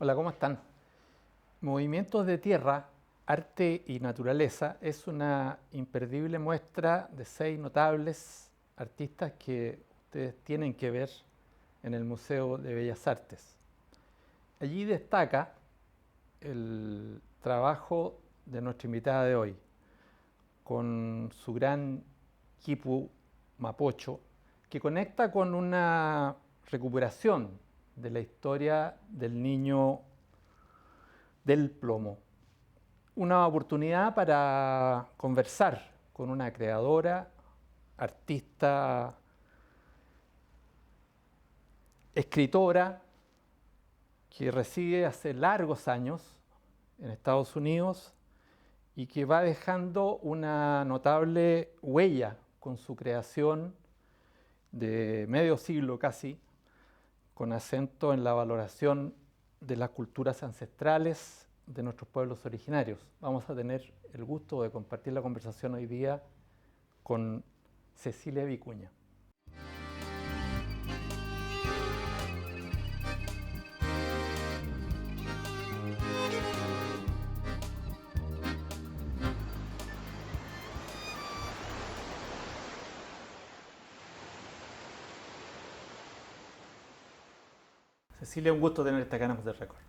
Hola, ¿cómo están? Movimientos de Tierra, Arte y Naturaleza es una imperdible muestra de 6 notables artistas que ustedes tienen que ver en el Museo de Bellas Artes. Allí destaca el trabajo de nuestra invitada de hoy, con su gran quipu mapocho, que conecta con una recuperación de la historia del niño del plomo. Una oportunidad para conversar con una creadora, artista, escritora que reside hace largos años en Estados Unidos y que va dejando una notable huella con su creación de medio siglo casi, con acento en la valoración de las culturas ancestrales de nuestros pueblos originarios. Vamos a tener el gusto de compartir la conversación hoy día con Cecilia Vicuña. Cecilia, un gusto tenerte acá en Off the Record.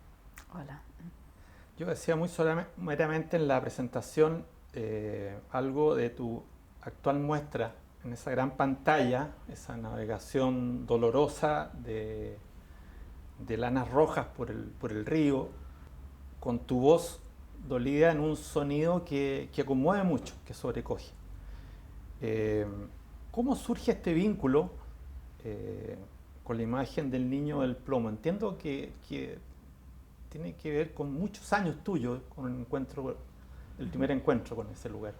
Hola. Yo decía muy meramente en la presentación algo de tu actual muestra en esa gran pantalla, esa navegación dolorosa de lanas rojas por el río, con tu voz dolida en un sonido que conmueve mucho, que sobrecoge. Eh, ¿Cómo surge este vínculo eh, con la imagen del niño del plomo? Entiendo que tiene que ver con muchos años tuyos, con el primer encuentro con ese lugar.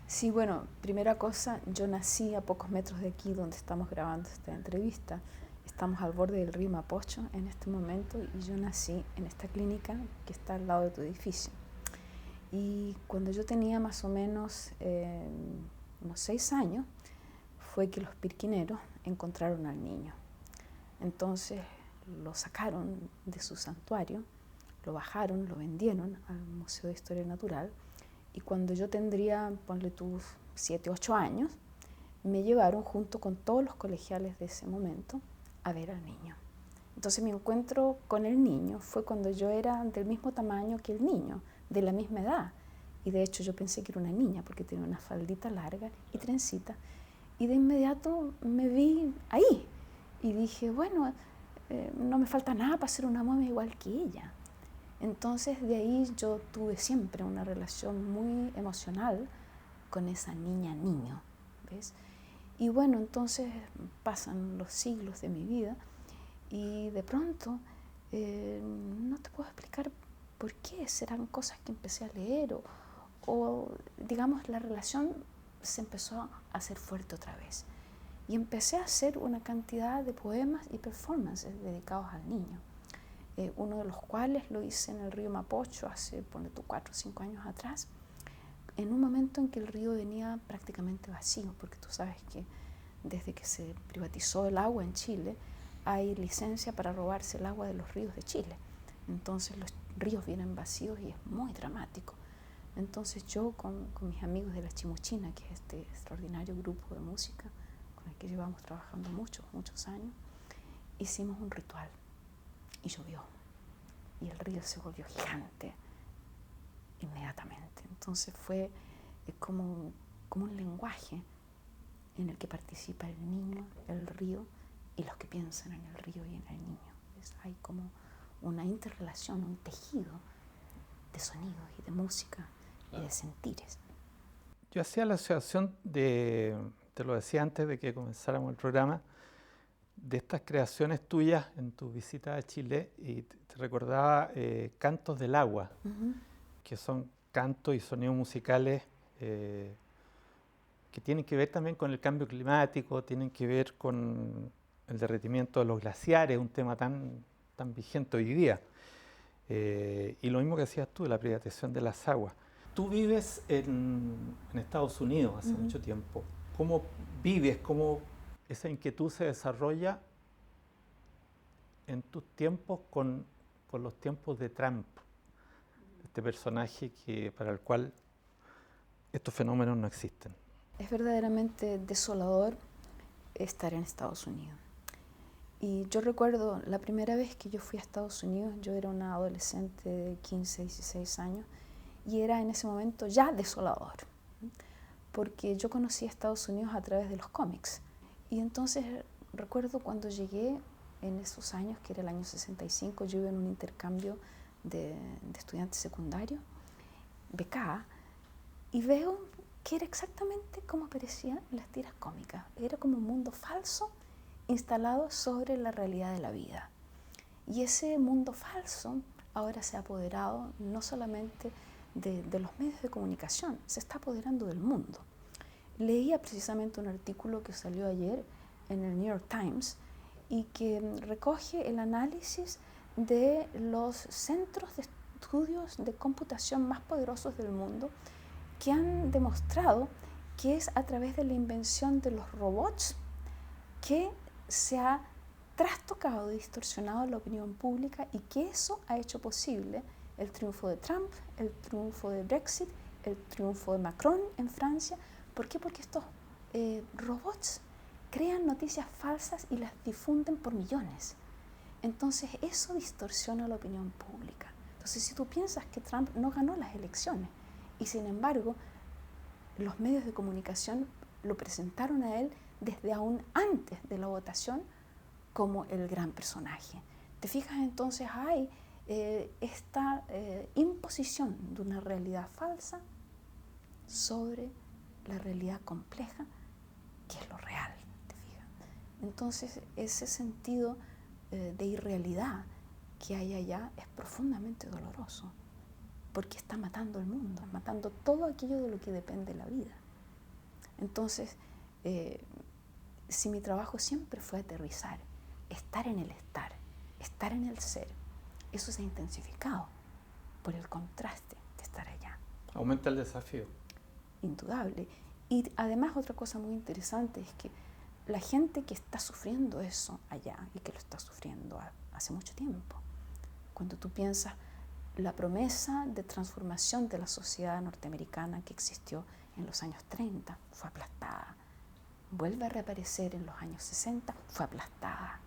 Sí, bueno, primera cosa, yo nací a pocos metros de aquí donde estamos grabando esta entrevista. Estamos al borde del río Mapocho en este momento y yo nací en esta clínica que está al lado de tu edificio. Y cuando yo tenía más o menos unos 6 años, fue que los pirquineros encontraron al niño. Entonces lo sacaron de su santuario, lo bajaron, lo vendieron al Museo de Historia Natural. Y cuando yo tendría, ponle tú, 7, 8 años, me llevaron junto con todos los colegiales de ese momento a ver al niño. Entonces mi encuentro con el niño fue cuando yo era del mismo tamaño que el niño, de la misma edad. Y de hecho yo pensé que era una niña porque tenía una faldita larga y trencita. Y de inmediato me vi ahí y dije, bueno, no me falta nada para ser una momia igual que ella. Entonces de ahí yo tuve siempre una relación muy emocional con esa niña-niño, ¿ves? Y bueno, entonces pasan los siglos de mi vida y de pronto no te puedo explicar por qué, serán cosas que empecé a leer o digamos la relación se empezó a hacer fuerte otra vez. Y empecé a hacer una cantidad de poemas y performances dedicados al niño. Uno de los cuales lo hice en el río Mapocho hace, ponle tú, 4 o 5 años atrás, en un momento en que el río venía prácticamente vacío, porque tú sabes que desde que se privatizó el agua en Chile, hay licencia para robarse el agua de los ríos de Chile. Entonces los ríos vienen vacíos y es muy dramático. Entonces yo con mis amigos de La Chimuchina, que es este extraordinario grupo de música con el que llevamos trabajando muchos años, hicimos un ritual. Y llovió, y el río se volvió gigante inmediatamente. Entonces fue como un lenguaje en el que participa el niño, el río y los que piensan en el río y en el niño. ¿Ves? Hay como una interrelación, un tejido de sonidos y de música y de sentires. Yo hacía la asociación te lo decía antes de que comenzáramos el programa, de estas creaciones tuyas en tu visita a Chile y te recordaba Cantos del Agua, que son cantos y sonidos musicales que tienen que ver también con el cambio climático, tienen que ver con el derretimiento de los glaciares, un tema tan vigente hoy día. Y lo mismo que decías tú, la privatización de las aguas. Tú vives en Estados Unidos hace mucho tiempo. ¿Cómo vives? ¿Cómo esa inquietud se desarrolla en tus tiempos con con los tiempos de Trump, este personaje para el cual estos fenómenos no existen. Es verdaderamente desolador estar en Estados Unidos. Y yo recuerdo la primera vez que yo fui a Estados Unidos, yo era una adolescente de 15, 16 años, y era en ese momento ya desolador, porque yo conocí a Estados Unidos a través de los cómics. Y entonces recuerdo cuando llegué en esos años, que era el año 65, yo iba en un intercambio de estudiantes secundarios, becada, y veo que era exactamente como aparecía en las tiras cómicas. Era como un mundo falso instalado sobre la realidad de la vida. Y ese mundo falso ahora se ha apoderado no solamente de los medios de comunicación, se está apoderando del mundo. Leía precisamente un artículo que salió ayer en el New York Times y que recoge el análisis de los centros de estudios de computación más poderosos del mundo, que han demostrado que es a través de la invención de los robots que se ha trastocado y distorsionado la opinión pública, y que eso ha hecho posible el triunfo de Trump, el triunfo de Brexit, el triunfo de Macron en Francia. ¿Por qué? Porque estos robots crean noticias falsas y las difunden por millones. Entonces eso distorsiona la opinión pública. Entonces, si tú piensas que Trump no ganó las elecciones y sin embargo los medios de comunicación lo presentaron a él desde aún antes de la votación como el gran personaje, te fijas, entonces hay esta imposición de una realidad falsa sobre la realidad compleja que es lo real, te fijas. Entonces ese sentido de irrealidad que hay allá es profundamente doloroso, porque está matando el mundo, matando todo aquello de lo que depende la vida. Entonces, si mi trabajo siempre fue aterrizar, estar en el ser, eso se ha intensificado por el contraste de estar allá. Aumenta el desafío. Indudable. Y además otra cosa muy interesante es que la gente que está sufriendo eso allá, y que lo está sufriendo hace mucho tiempo, cuando tú piensas la promesa de transformación de la sociedad norteamericana que existió en los años 30 fue aplastada, vuelve a reaparecer en los años 60, fue aplastada,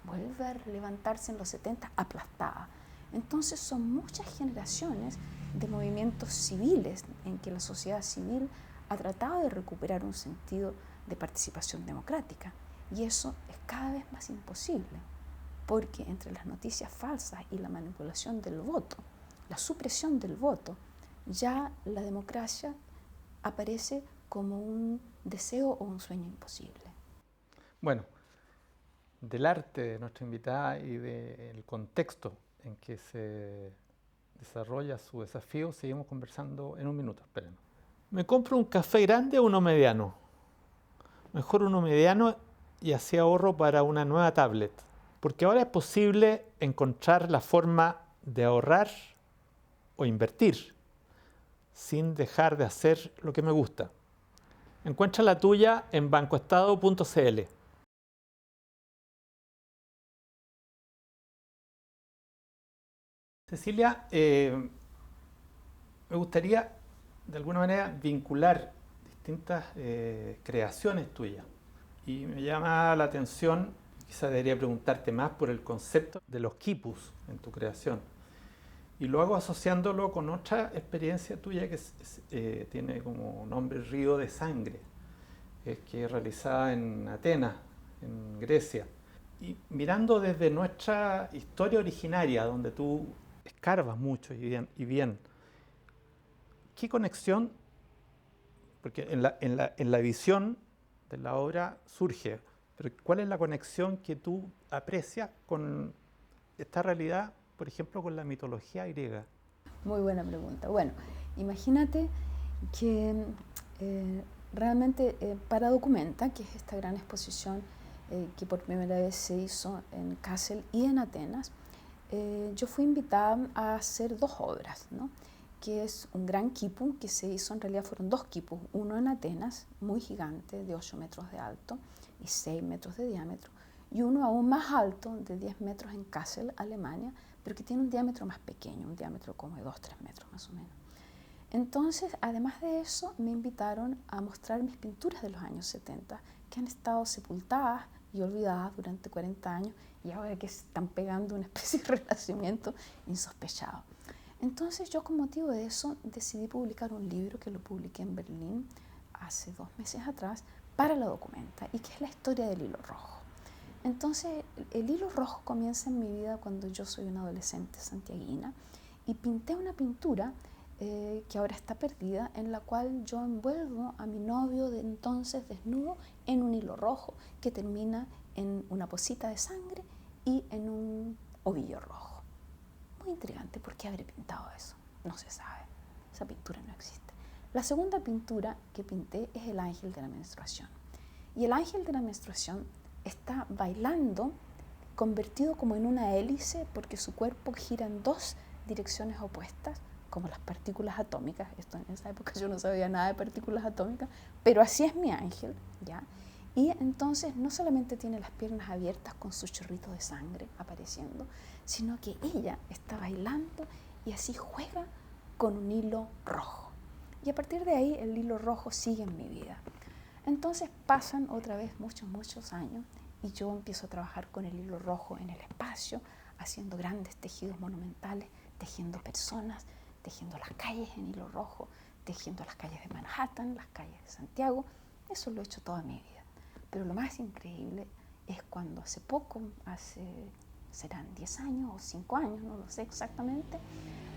vuelve a levantarse en los 70, aplastada. Entonces son muchas generaciones de movimientos civiles en que la sociedad civil ha tratado de recuperar un sentido de participación democrática, y eso es cada vez más imposible, porque entre las noticias falsas y la manipulación del voto, la supresión del voto, ya la democracia aparece como un deseo o un sueño imposible. Bueno, del arte de nuestra invitada y del contexto en que se desarrolla su desafío, seguimos conversando en un minuto. Esperen. ¿Me compro un café grande o uno mediano? Mejor uno mediano, y así ahorro para una nueva tablet. Porque ahora es posible encontrar la forma de ahorrar o invertir sin dejar de hacer lo que me gusta. Encuentra la tuya en bancoestado.cl. Cecilia, me gustaría de alguna manera vincular distintas creaciones tuyas. Y me llama la atención, quizás debería preguntarte más por el concepto de los quipus en tu creación. Y lo hago asociándolo con otra experiencia tuya que tiene como nombre Río de Sangre, que es realizada en Atenas, en Grecia. Y mirando desde nuestra historia originaria, donde tú escarbas mucho y bien, ¿qué conexión? Porque en la visión de la obra surge, pero ¿cuál es la conexión que tú aprecias con esta realidad, por ejemplo, con la mitología griega? Muy buena pregunta. Bueno, imagínate que realmente para Documenta, que es esta gran exposición que por primera vez se hizo en Kassel y en Atenas, yo fui invitada a hacer dos obras, ¿no? Que es un gran quipu que se hizo, en realidad fueron dos quipus, uno en Atenas, muy gigante, de 8 metros de alto y 6 metros de diámetro, y uno aún más alto, de 10 metros en Kassel, Alemania, pero que tiene un diámetro más pequeño, un diámetro como de 2-3 metros más o menos. Entonces, además de eso, me invitaron a mostrar mis pinturas de los años 70, que han estado sepultadas y olvidadas durante 40 años y ahora que se están pegando una especie de renacimiento insospechado. Entonces yo con motivo de eso decidí publicar un libro que lo publiqué en Berlín hace 2 meses atrás para la Documenta y que es la historia del hilo rojo. Entonces el hilo rojo comienza en mi vida cuando yo soy una adolescente santiaguina y pinté una pintura que ahora está perdida, en la cual yo envuelvo a mi novio de entonces desnudo en un hilo rojo que termina en una pocita de sangre y en un ovillo rojo. Muy intrigante, ¿por qué habré pintado eso? No se sabe, esa pintura no existe. La segunda pintura que pinté es el ángel de la menstruación. Y el ángel de la menstruación está bailando, convertido como en una hélice, porque su cuerpo gira en 2 direcciones opuestas, como las partículas atómicas. Esto en esa época yo no sabía nada de partículas atómicas, pero así es mi ángel, ¿ya? Y entonces no solamente tiene las piernas abiertas con su chorrito de sangre apareciendo, sino que ella está bailando y así juega con un hilo rojo. Y a partir de ahí el hilo rojo sigue en mi vida. Entonces pasan otra vez muchos años y yo empiezo a trabajar con el hilo rojo en el espacio, haciendo grandes tejidos monumentales, tejiendo personas, tejiendo las calles en hilo rojo, tejiendo las calles de Manhattan, las calles de Santiago. Eso lo he hecho toda mi vida. Pero lo más increíble es cuando hace poco, serán 10 años o 5 años, no lo sé exactamente,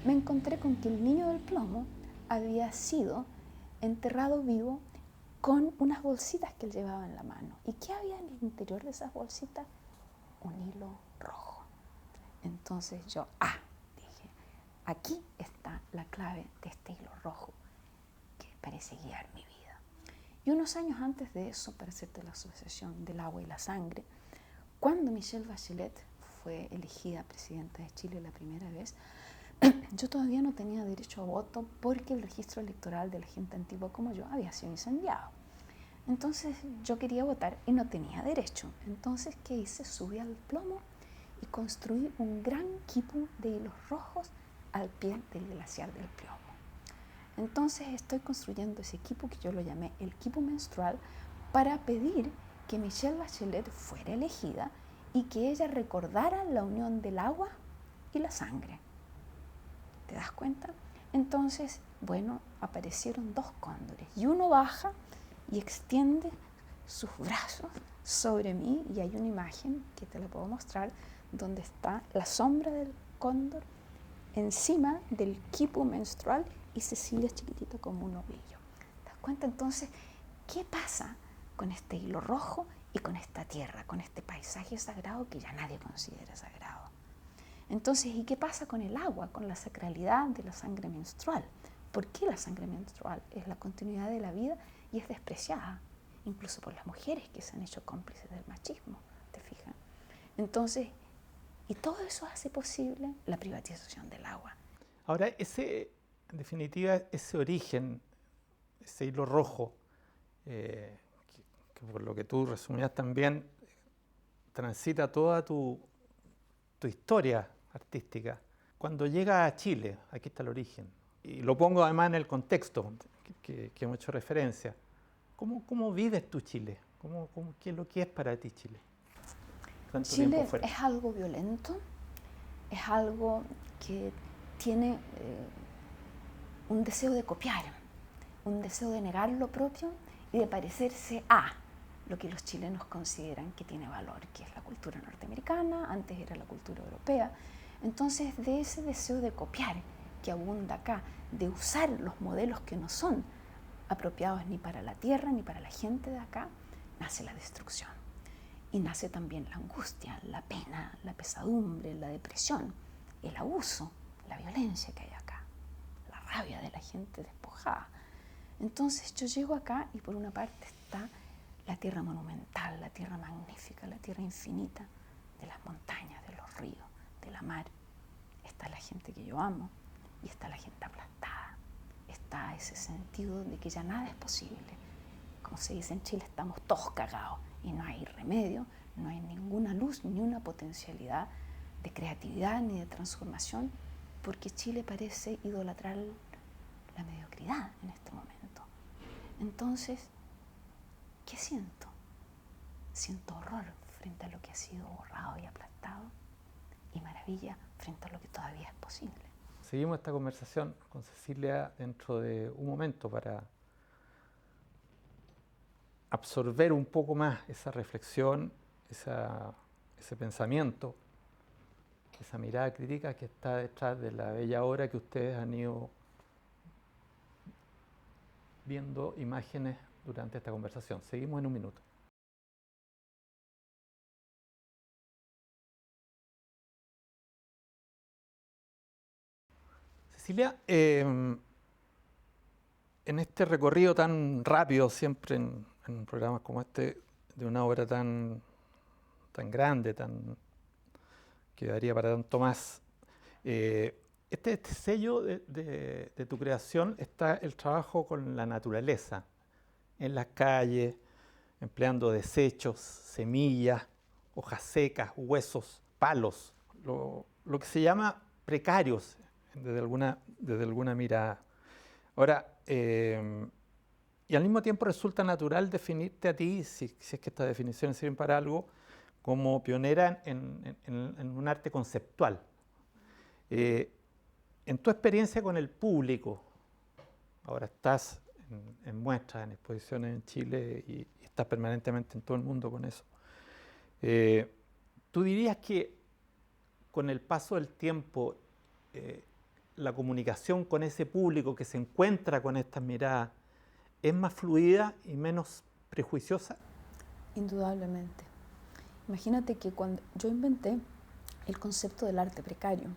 me encontré con que el niño del plomo había sido enterrado vivo con unas bolsitas que él llevaba en la mano. ¿Y qué había en el interior de esas bolsitas? Un hilo rojo. Entonces yo, dije, aquí está la clave de este hilo rojo que parece guiar mi vida. Y unos años antes de eso, para hacerte la asociación del agua y la sangre, cuando Michelle Bachelet fue elegida presidenta de Chile la primera vez, yo todavía no tenía derecho a voto porque el registro electoral de la gente antigua como yo había sido incendiado. Entonces yo quería votar y no tenía derecho. Entonces, ¿qué hice? Subí al plomo y construí un gran quipu de hilos rojos al pie del glaciar del plomo. Entonces estoy construyendo ese quipu que yo lo llamé el quipu menstrual para pedir que Michelle Bachelet fuera elegida y que ella recordara la unión del agua y la sangre. ¿Te das cuenta? Entonces, bueno, aparecieron 2 cóndores y uno baja y extiende sus brazos sobre mí y hay una imagen que te la puedo mostrar donde está la sombra del cóndor encima del quipu menstrual y Cecilia es chiquitito como un ovillo. ¿Te das cuenta? Entonces, ¿qué pasa con este hilo rojo y con esta tierra, con este paisaje sagrado que ya nadie considera sagrado? Entonces, ¿y qué pasa con el agua, con la sacralidad de la sangre menstrual? ¿Por qué la sangre menstrual es la continuidad de la vida y es despreciada? Incluso por las mujeres que se han hecho cómplices del machismo, ¿te fijas? Entonces, y todo eso hace posible la privatización del agua. Ahora, en definitiva, ese origen, ese hilo rojo, que por lo que tú resumías también, transita toda tu historia artística. Cuando llega a Chile, aquí está el origen, y lo pongo además en el contexto que hemos hecho referencia. ¿Cómo vives tú Chile? ¿Qué es lo que es para ti Chile? Chile es algo violento, es algo que tiene un deseo de copiar, un deseo de negar lo propio y de parecerse a lo que los chilenos consideran que tiene valor, que es la cultura norteamericana, antes era la cultura europea. Entonces, de ese deseo de copiar que abunda acá, de usar los modelos que no son apropiados ni para la tierra ni para la gente de acá, nace la destrucción. Y nace también la angustia, la pena, la pesadumbre, la depresión, el abuso, la violencia que hay acá, la rabia de la gente despojada. Entonces yo llego acá y por una parte está la tierra monumental, la tierra magnífica, la tierra infinita de las montañas, de los ríos, de la mar. Está la gente que yo amo y está la gente aplastada. Está ese sentido de que ya nada es posible. Como se dice en Chile, estamos todos cagados y no hay remedio, no hay ninguna luz ni una potencialidad de creatividad ni de transformación, porque Chile parece idolatrar la mediocridad en este momento. Entonces, ¿qué siento? Siento horror frente a lo que ha sido borrado y aplastado, y maravilla frente a lo que todavía es posible. Seguimos esta conversación con Cecilia dentro de un momento para absorber un poco más esa reflexión, ese pensamiento, esa mirada crítica que está detrás de la bella obra que ustedes han ido viendo imágenes durante esta conversación. Seguimos en un minuto. Cecilia, en este recorrido tan rápido, siempre en programas como este, de una obra tan grande, que daría para tanto más, este sello de tu creación está el trabajo con la naturaleza, en las calles, empleando desechos, semillas, hojas secas, huesos, palos, lo que se llama precarios desde alguna mirada. Ahora, y al mismo tiempo resulta natural definirte a ti, si es que estas definiciones sirven para algo, como pionera en un arte conceptual. En tu experiencia con el público, ahora estás en muestras, en exposiciones en Chile y estás permanentemente en todo el mundo con eso. ¿Tú dirías que con el paso del tiempo la comunicación con ese público que se encuentra con estas miradas es más fluida y menos prejuiciosa? Indudablemente. Imagínate que cuando yo inventé el concepto del arte precario,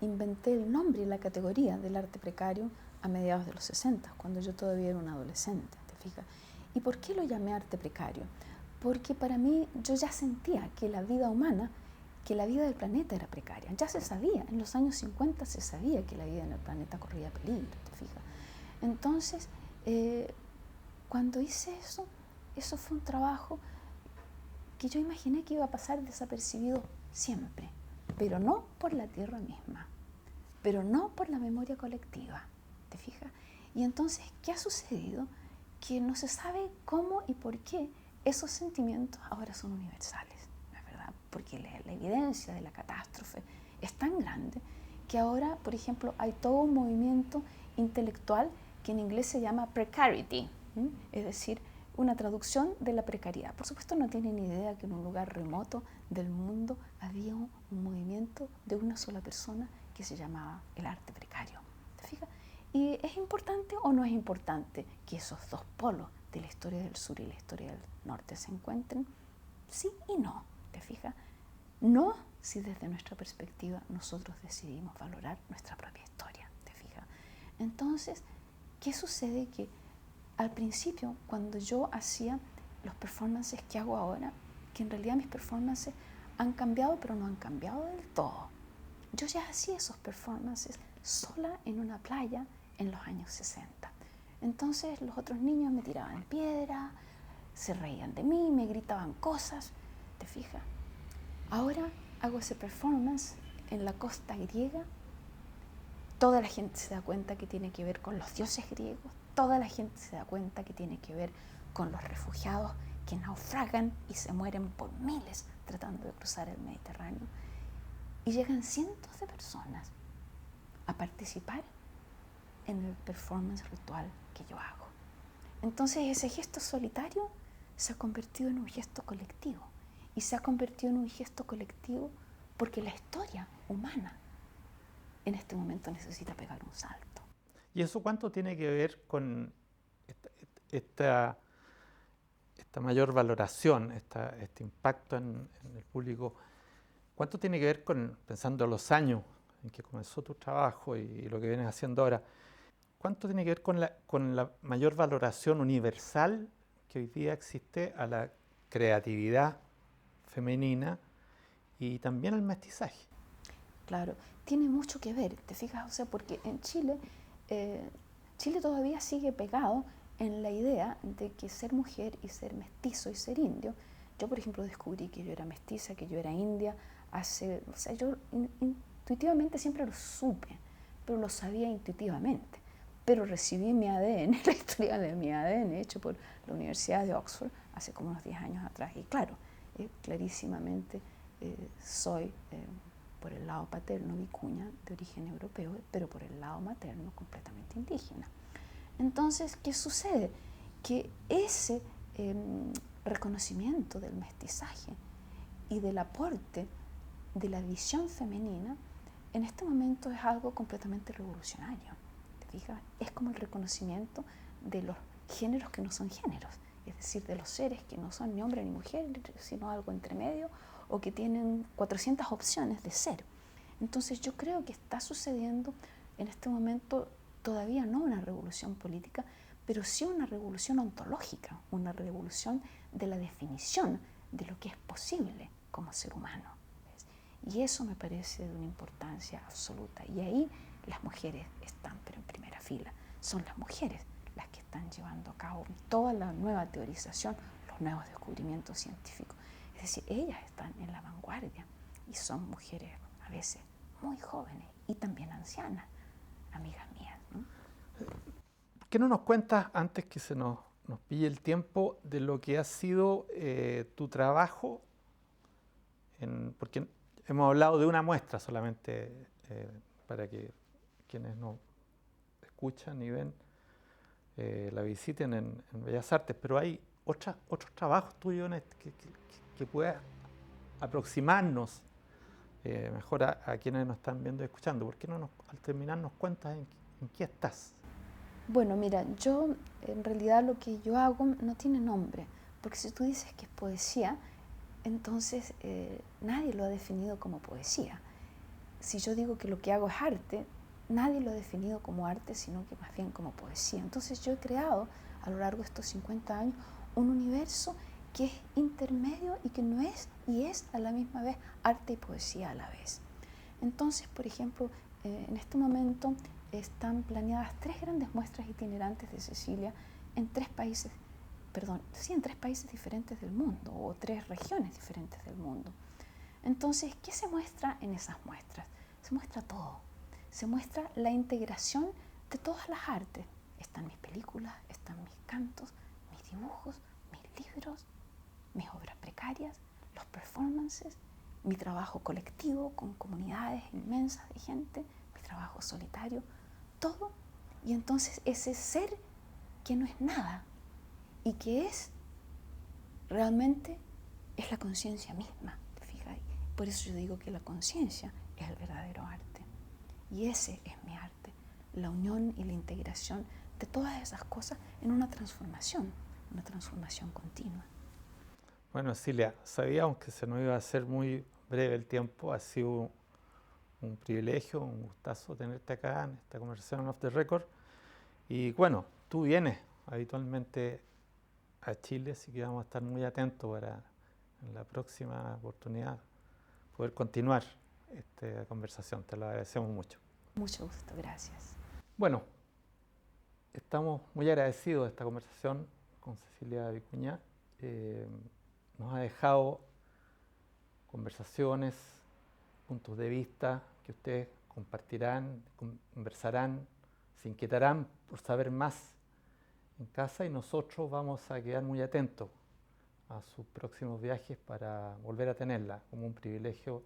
inventé el nombre y la categoría del arte precario a mediados de los 60, cuando yo todavía era una adolescente, ¿te fijas? ¿Y por qué lo llamé arte precario? Porque para mí yo ya sentía que la vida humana, que la vida del planeta era precaria. Ya se sabía, en los años 50 se sabía que la vida en el planeta corría peligro, ¿te fijas? Entonces, cuando hice eso, eso fue un trabajo que yo imaginé que iba a pasar desapercibido siempre, pero no por la tierra misma, pero no por la memoria colectiva, ¿te fijas? Y entonces, ¿qué ha sucedido? Que no se sabe cómo y por qué esos sentimientos ahora son universales, ¿no es verdad? Porque la evidencia de la catástrofe es tan grande que ahora, por ejemplo, hay todo un movimiento intelectual que en inglés se llama precarity, ¿sí? Es decir, una traducción de la precariedad. Por supuesto, no tienen idea que en un lugar remoto del mundo había un movimiento de una sola persona que se llamaba el arte precario. ¿Te fijas? ¿Y es importante o no es importante que esos dos polos de la historia del sur y la historia del norte se encuentren? Sí y no, ¿te fijas? No si desde nuestra perspectiva nosotros decidimos valorar nuestra propia historia, ¿te fijas? Entonces, ¿qué sucede? Que al principio, cuando yo hacía los performances que hago ahora, que en realidad mis performances han cambiado, pero no han cambiado del todo. Yo ya hacía esos performances sola en una playa en los años 60. Entonces los otros niños me tiraban piedra, se reían de mí, me gritaban cosas, ¿te fijas? Ahora hago ese performance en la costa griega. Toda la gente se da cuenta que tiene que ver con los dioses griegos. Toda la gente se da cuenta que tiene que ver con los refugiados que naufragan y se mueren por miles tratando de cruzar el Mediterráneo. Y llegan cientos de personas a participar en el performance ritual que yo hago. Entonces ese gesto solitario se ha convertido en un gesto colectivo. Y se ha convertido en un gesto colectivo porque la historia humana en este momento necesita pegar un salto. ¿Y eso cuánto tiene que ver con esta mayor valoración, este impacto en el público? ¿Cuánto tiene que ver con, pensando en los años en que comenzó tu trabajo y lo que vienes haciendo ahora, cuánto tiene que ver con la mayor valoración universal que hoy día existe a la creatividad femenina y también al mestizaje? Claro, tiene mucho que ver, ¿te fijas? O sea, porque en Chile, Chile todavía sigue pegado en la idea de que ser mujer y ser mestizo y ser indio. Yo, por ejemplo, descubrí que yo era mestiza, que yo era india o sea, yo intuitivamente siempre lo supe, pero lo sabía intuitivamente. Pero recibí mi ADN, la historia de mi ADN hecho por la Universidad de Oxford hace como unos 10 años atrás. Y claro, clarísimamente soy por el lado paterno vicuña de origen europeo, pero por el lado materno completamente indígena. Entonces, ¿qué sucede? Que ese reconocimiento del mestizaje y del aporte de la visión femenina en este momento es algo completamente revolucionario. ¿Te fijas? Es como el reconocimiento de los géneros que no son géneros, es decir, de los seres que no son ni hombre ni mujer, sino algo entre medio, o que tienen 400 opciones de ser. Entonces yo creo que está sucediendo en este momento todavía no una revolución política, pero sí una revolución ontológica, una revolución de la definición de lo que es posible como ser humano. ¿Ves? Y eso me parece de una importancia absoluta. Y ahí las mujeres están, pero en primera fila. Son las mujeres las que están llevando a cabo toda la nueva teorización, los nuevos descubrimientos científicos. Es decir, ellas están en la vanguardia y son mujeres a veces muy jóvenes y también ancianas, amigas mías, ¿no? ¿Por qué no nos cuentas, antes que se nos pille el tiempo, de lo que ha sido tu trabajo? Porque hemos hablado de una muestra solamente, para que quienes nos escuchan y ven la visiten en Bellas Artes, pero hay otros trabajos tuyos que puedas aproximarnos mejor a quienes nos están viendo y escuchando. ¿Por qué no al terminar nos cuentas en qué estás? Bueno, mira, yo en realidad lo que yo hago no tiene nombre, porque si tú dices que es poesía, entonces nadie lo ha definido como poesía. Si yo digo que lo que hago es arte, nadie lo ha definido como arte, sino que más bien como poesía. Entonces yo he creado a lo largo de estos 50 años un universo que es intermedio y que no es y es a la misma vez arte y poesía a la vez. Entonces, por ejemplo, en este momento están planeadas 3 grandes muestras itinerantes de Cecilia en 3 países, en 3 países diferentes del mundo o 3 regiones diferentes del mundo. Entonces, ¿qué se muestra en esas muestras? Se muestra todo. Se muestra la integración de todas las artes. Están mis películas, están mis cantos, mis dibujos, mis libros, mis obras precarias, los performances, mi trabajo colectivo con comunidades inmensas de gente, mi trabajo solitario, todo. Y entonces ese ser que no es nada y que es realmente es la conciencia misma, ¿te fijas? Por eso yo digo que la conciencia es el verdadero arte. Y ese es mi arte, la unión y la integración de todas esas cosas en una transformación continua. Bueno, Cilia, sabíamos que se nos iba a hacer muy breve el tiempo. Ha sido un privilegio, un gustazo tenerte acá en esta conversación off the record. Y bueno, tú vienes habitualmente a Chile, así que vamos a estar muy atentos para en la próxima oportunidad poder continuar esta conversación. Te lo agradecemos mucho. Mucho gusto, gracias. Bueno, estamos muy agradecidos de esta conversación con Cecilia Vicuña. Nos ha dejado conversaciones, puntos de vista que ustedes compartirán, conversarán, se inquietarán por saber más en casa, y nosotros vamos a quedar muy atentos a sus próximos viajes para volver a tenerla como un privilegio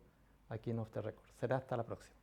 aquí en Off the Record. Será hasta la próxima.